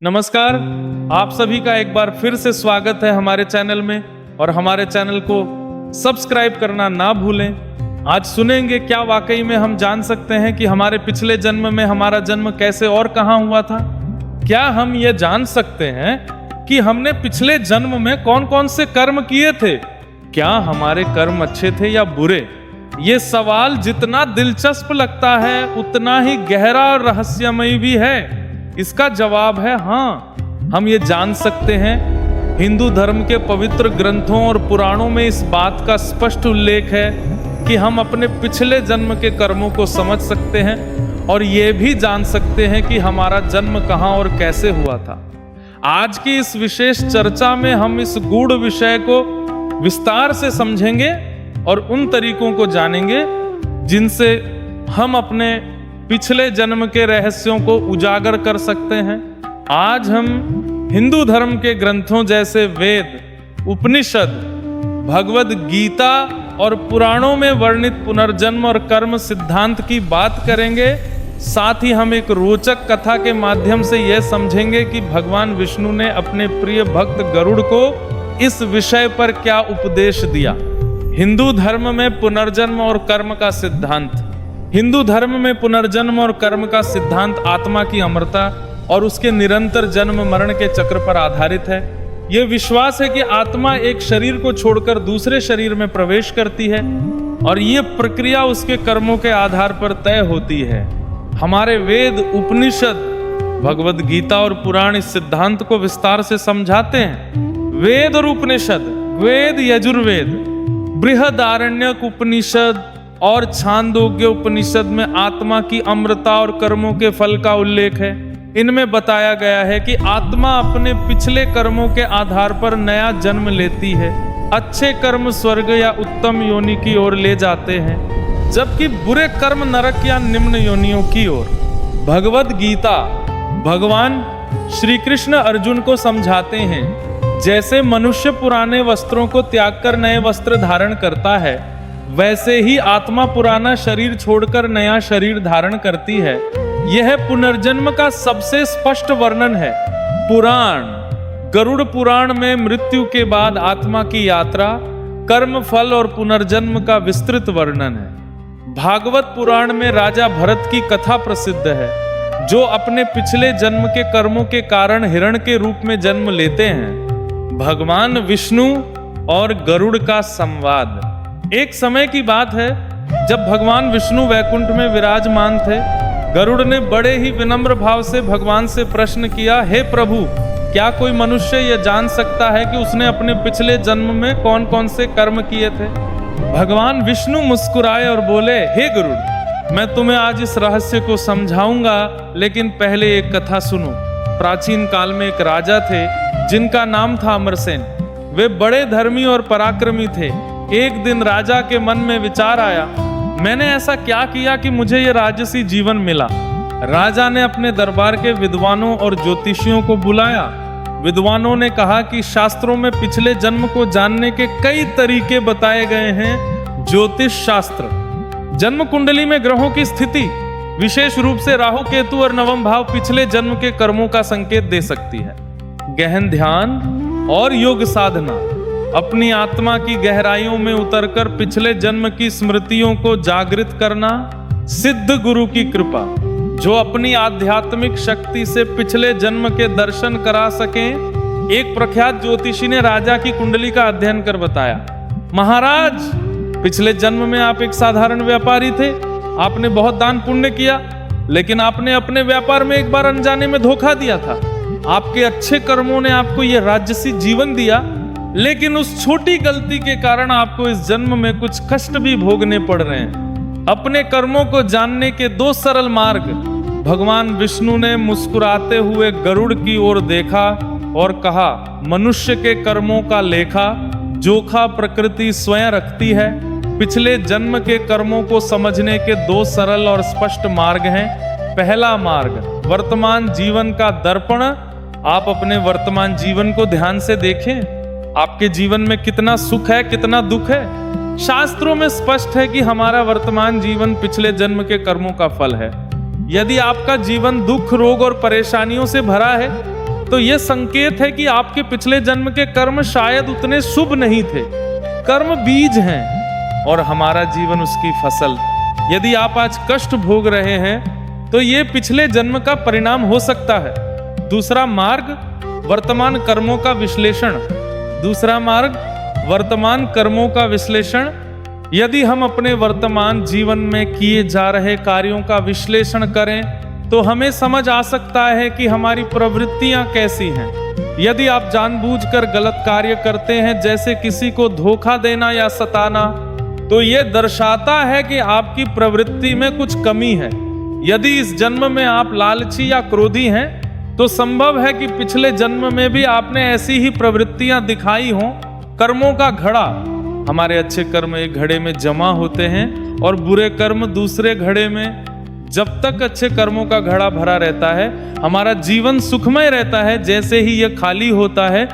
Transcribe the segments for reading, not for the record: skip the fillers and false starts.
नमस्कार, आप सभी का एक बार फिर से स्वागत है हमारे चैनल में और हमारे चैनल को सब्सक्राइब करना ना भूलें। आज सुनेंगे क्या वाकई में हम जान सकते हैं कि हमारे पिछले जन्म में हमारा जन्म कैसे और कहां हुआ था। क्या हम ये जान सकते हैं कि हमने पिछले जन्म में कौन कौन से कर्म किए थे? क्या हमारे कर्म अच्छे थे या बुरे? ये सवाल जितना दिलचस्प लगता है उतना ही गहरा और रहस्यमयी भी है। इसका जवाब है हाँ, हम ये जान सकते हैं। हिंदू धर्म के पवित्र ग्रंथों और पुराणों में इस बात का स्पष्ट उल्लेख है कि हम अपने पिछले जन्म के कर्मों को समझ सकते हैं और ये भी जान सकते हैं कि हमारा जन्म कहाँ और कैसे हुआ था। आज की इस विशेष चर्चा में हम इस गूढ़ विषय को विस्तार से समझेंगे और उन तरीकों को जानेंगे जिनसे हम अपने पिछले जन्म के रहस्यों को उजागर कर सकते हैं। आज हम हिंदू धर्म के ग्रंथों जैसे वेद, उपनिषद, भगवद गीता और पुराणों में वर्णित पुनर्जन्म और कर्म सिद्धांत की बात करेंगे। साथ ही हम एक रोचक कथा के माध्यम से यह समझेंगे कि भगवान विष्णु ने अपने प्रिय भक्त गरुड़ को इस विषय पर क्या उपदेश दिया। हिंदू धर्म में पुनर्जन्म और कर्म का सिद्धांत। हिंदू धर्म में पुनर्जन्म और कर्म का सिद्धांत आत्मा की अमरता और उसके निरंतर जन्म मरण के चक्र पर आधारित है। यह विश्वास है कि आत्मा एक शरीर को छोड़कर दूसरे शरीर में प्रवेश करती है और यह प्रक्रिया उसके कर्मों के आधार पर तय होती है। हमारे वेद, उपनिषद, भगवद गीता और पुराण इस सिद्धांत को विस्तार से समझाते हैं। वेद और उपनिषद, वेद यजुर्वेद, बृहदारण्यक उपनिषद और छांदोग्य उपनिषद में आत्मा की अमरता और कर्मों के फल का उल्लेख है। इनमें बताया गया है कि आत्मा अपने पिछले कर्मों के आधार पर नया जन्म लेती है। अच्छे कर्म स्वर्ग या उत्तम योनि की ओर ले जाते हैं, जबकि बुरे कर्म नरक या निम्न योनियों की ओर। भगवद गीता भगवान श्री कृष्ण अर्जुन को समझाते हैं, जैसे मनुष्य पुराने वस्त्रों को त्याग कर नए वस्त्र धारण करता है, वैसे ही आत्मा पुराना शरीर छोड़कर नया शरीर धारण करती है। यह पुनर्जन्म का सबसे स्पष्ट वर्णन है। पुराण, गरुड़ पुराण में मृत्यु के बाद आत्मा की यात्रा, कर्म फल और पुनर्जन्म का विस्तृत वर्णन है। भागवत पुराण में राजा भरत की कथा प्रसिद्ध है, जो अपने पिछले जन्म के कर्मों के कारण हिरण के रूप में जन्म लेते हैं। भगवान विष्णु और गरुड़ का संवाद। एक समय की बात है जब भगवान विष्णु वैकुंठ में विराजमान थे। गरुड़ ने बड़े ही विनम्र भाव से भगवान से प्रश्न किया, हे प्रभु, क्या कोई मनुष्य यह जान सकता है कि उसने अपने पिछले जन्म में कौन कौन से कर्म किए थे? भगवान विष्णु मुस्कुराए और बोले, हे गरुड़, मैं तुम्हें आज इस रहस्य को समझाऊंगा, लेकिन पहले एक कथा सुनो। प्राचीन काल में एक राजा थे जिनका नाम था अमरसेन। वे बड़े धर्मी और पराक्रमी थे। एक दिन राजा के मन में विचार आया, मैंने ऐसा क्या किया कि मुझे यह राजसी जीवन मिला। राजा ने अपने दरबार के विद्वानों और ज्योतिषियों को बुलाया। विद्वानों ने कहा कि शास्त्रों में पिछले जन्म को जानने के कई तरीके बताए गए हैं। ज्योतिष शास्त्र, जन्म कुंडली में ग्रहों की स्थिति, विशेष रूप से राहु, केतु और नवम भाव पिछले जन्म के कर्मों का संकेत दे सकती है। गहन ध्यान और योग साधना, अपनी आत्मा की गहराइयों में उतरकर पिछले जन्म की स्मृतियों को जागृत करना। सिद्ध गुरु की कृपा, जो अपनी आध्यात्मिक शक्ति से पिछले जन्म के दर्शन करा सकें। एक प्रख्यात ज्योतिषी ने राजा की कुंडली का अध्ययन कर बताया, महाराज, पिछले जन्म में आप एक साधारण व्यापारी थे। आपने बहुत दान पुण्य किया, लेकिन आपने अपने व्यापार में एक बार अनजाने में धोखा दिया था। आपके अच्छे कर्मों ने आपको यह राजसी जीवन दिया, लेकिन उस छोटी गलती के कारण आपको इस जन्म में कुछ कष्ट भी भोगने पड़ रहे हैं। अपने कर्मों को जानने के दो सरल मार्ग। भगवान विष्णु ने मुस्कुराते हुए गरुड़ की ओर देखा और कहा, मनुष्य के कर्मों का लेखा जोखा प्रकृति स्वयं रखती है। पिछले जन्म के कर्मों को समझने के दो सरल और स्पष्ट मार्ग हैं। पहला मार्ग, वर्तमान जीवन का दर्पण। आप अपने वर्तमान जीवन को ध्यान से देखें। आपके जीवन में कितना सुख है, कितना दुख है। शास्त्रों में स्पष्ट है कि हमारा वर्तमान जीवन पिछले जन्म के कर्मों का फल है। यदि आपका जीवन दुख, रोग और परेशानियों से भरा है, तो यह संकेत है कि आपके पिछले जन्म के कर्म शायद उतने शुभ नहीं थे। कर्म बीज हैं और हमारा जीवन उसकी फसल। यदि आप आज कष्ट भोग रहे हैं तो ये पिछले जन्म का परिणाम हो सकता है। दूसरा मार्ग, वर्तमान कर्मों का विश्लेषण। दूसरा मार्ग, वर्तमान कर्मों का विश्लेषण। यदि हम अपने वर्तमान जीवन में किए जा रहे कार्यों का विश्लेषण करें तो हमें समझ आ सकता है कि हमारी प्रवृत्तियां कैसी हैं। यदि आप जानबूझकर गलत कार्य करते हैं, जैसे किसी को धोखा देना या सताना, तो यह दर्शाता है कि आपकी प्रवृत्ति में कुछ कमी है। यदि इस जन्म में आप लालची या क्रोधी हैं तो संभव है कि पिछले जन्म में भी आपने ऐसी ही प्रवृत्तियां दिखाई हों। कर्मों का घड़ा, हमारे अच्छे कर्म एक घड़े में जमा होते हैं और बुरे कर्म दूसरे घड़े में। जब तक अच्छे कर्मों का घड़ा भरा रहता है हमारा जीवन सुखमय रहता है। जैसे ही यह खाली होता है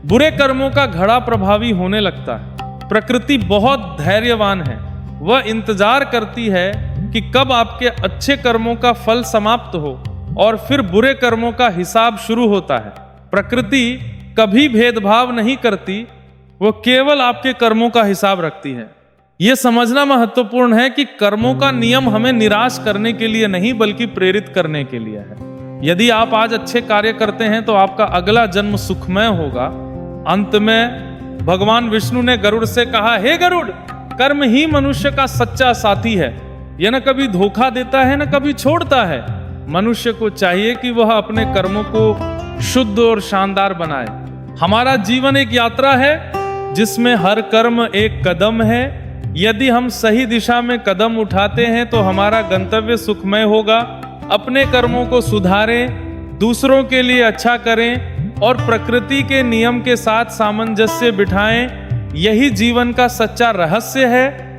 बुरे कर्मों का घड़ा प्रभावी होने लगता है। प्रकृति बहुत धैर्यवान है, वह इंतजार करती है कि कब आपके अच्छे कर्मों का फल समाप्त हो और फिर बुरे कर्मों का हिसाब शुरू होता है। प्रकृति कभी भेदभाव नहीं करती, वो केवल आपके कर्मों का हिसाब रखती है। यह समझना महत्वपूर्ण है कि कर्मों का नियम हमें निराश करने के लिए नहीं बल्कि प्रेरित करने के लिए है। यदि आप आज अच्छे कार्य करते हैं तो आपका अगला जन्म सुखमय होगा। अंत में भगवान विष्णु ने गरुड़ से कहा, हे गरुड़, कर्म ही मनुष्य का सच्चा साथी है। यह न कभी धोखा देता है न कभी छोड़ता है। मनुष्य को चाहिए कि वह अपने कर्मों को शुद्ध और शानदार बनाए। हमारा जीवन एक यात्रा है जिसमें हर कर्म एक कदम है। यदि हम सही दिशा में कदम उठाते हैं तो हमारा गंतव्य सुखमय होगा। अपने कर्मों को सुधारें, दूसरों के लिए अच्छा करें और प्रकृति के नियम के साथ सामंजस्य बिठाएं। यही जीवन का सच्चा रहस्य है।